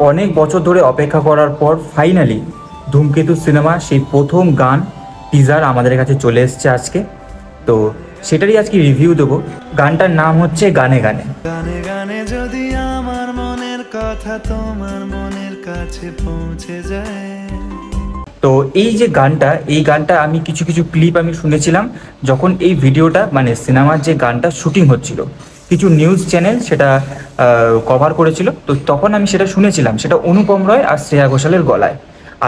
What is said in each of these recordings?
অনেক বছর ধরে অপেক্ষা করার পর ফাইনালি ধূমকেতু সিনেমা সেই প্রথম গান টিজার আমাদের কাছে চলে এসেছে আজকে। তো সেটারই আজকে রিভিউ দেবো। গানটার নাম হচ্ছে গানে গানে। গানে গানে যদি আমার মনের কথা তোমার মনের কাছে পৌঁছে যায়। তো এই যে গানটা, এই গানটা আমি কিছু কিছু ক্লিপ আমি শুনেছিলাম যখন এই ভিডিওটা মানে সিনেমার যে গানটা শুটিং হচ্ছিল। কিছু নিউজ চ্যানেল সেটা কভার করেছিল, তো তখন আমি সেটা শুনেছিলাম, সেটা অনুপম রয় আর শ্রেয়া ঘোষালের গলায়।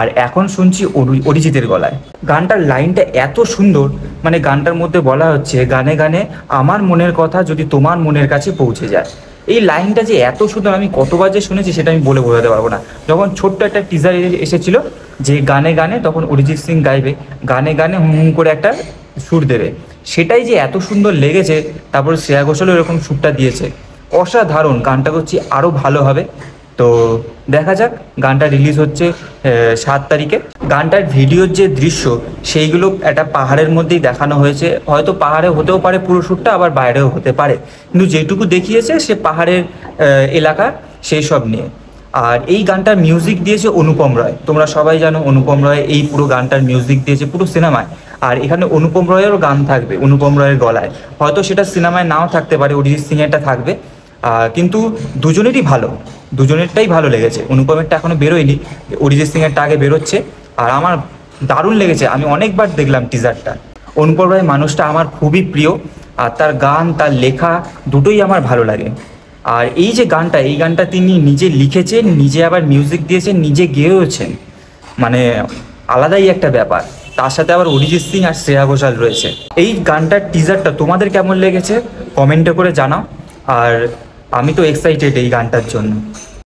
আর এখন শুনছি অরিজিতের গলায়। গানটার লাইনটা এত সুন্দর, মানে গানটার মধ্যে বলা হচ্ছে গানে গানে আমার মনের কথা যদি তোমার মনের কাছে পৌঁছে যায়। এই লাইনটা যে এত সুন্দর, আমি কতবার যে শুনেছি সেটা আমি বলে বোঝাতে পারবো না। যখন ছোট্ট একটা টিজার এসেছিল যে গানে গানে, তখন অরিজিৎ সিং গাইবে গানে গানে হুম হুম করে একটা সুর দেবে, সেটাই যে এত সুন্দর লেগেছে। তারপর শ্রেয়া ঘোষালও এরকম সুরটা দিয়েছে, অসাধারণ। গানটা করছি আরও ভালো হবে। তো দেখা যাক, গানটা রিলিজ হচ্ছে 7 তারিখে। গানটার ভিডিওর যে দৃশ্য সেইগুলো একটা পাহাড়ের মধ্যেই দেখানো হয়েছে। হয়তো পাহাড়ে হতেও পারে পুরো শ্যুটটা, আবার বাইরেও হতে পারে, কিন্তু যেটুকু দেখিয়েছে সে পাহাড়ের এলাকা, সেই সব নিয়ে। আর এই গানটার মিউজিক দিয়েছে অনুপম রয়। তোমরা সবাই জানো অনুপম রয় এই পুরো গানটার মিউজিক দিয়েছে পুরো সিনেমায়। আর এখানে অনুপম রয়েরও গান থাকবে, অনুপম রয়ের গলায়। হয়তো সেটা সিনেমায় নাও থাকতে পারে, অরিজিৎ সিং এরটা থাকবে। কিন্তু দুজনেরই ভালো, দুজনেরটাই ভালো লেগেছে। অনুপমেরটা এখনো বেরোয়নি, অরিজিৎ সিং এরটা আগে বেরোচ্ছে। আর আমার দারুণ লেগেছে, আমি অনেকবার দেখলাম টিজারটা। অনুপম রায় মানুষটা আমার খুবই প্রিয়, আর তার গান তার লেখা দুটোই আমার ভালো লাগে। আর এই যে গানটা, এই গানটা তিনি নিজে লিখেছেন, নিজে আবার মিউজিক দিয়েছেন, নিজে গেয়েওছেন, মানে আলাদাই একটা ব্যাপার। তার সাথে আবার অরিজিৎ সিং আর শ্রেয়া ঘোষাল রয়েছে। এই গানটার টিজারটা তোমাদের কেমন লেগেছে কমেন্টে করে জানাও। আর আমি তো এক্সাইটেড এই গানটার জন্য।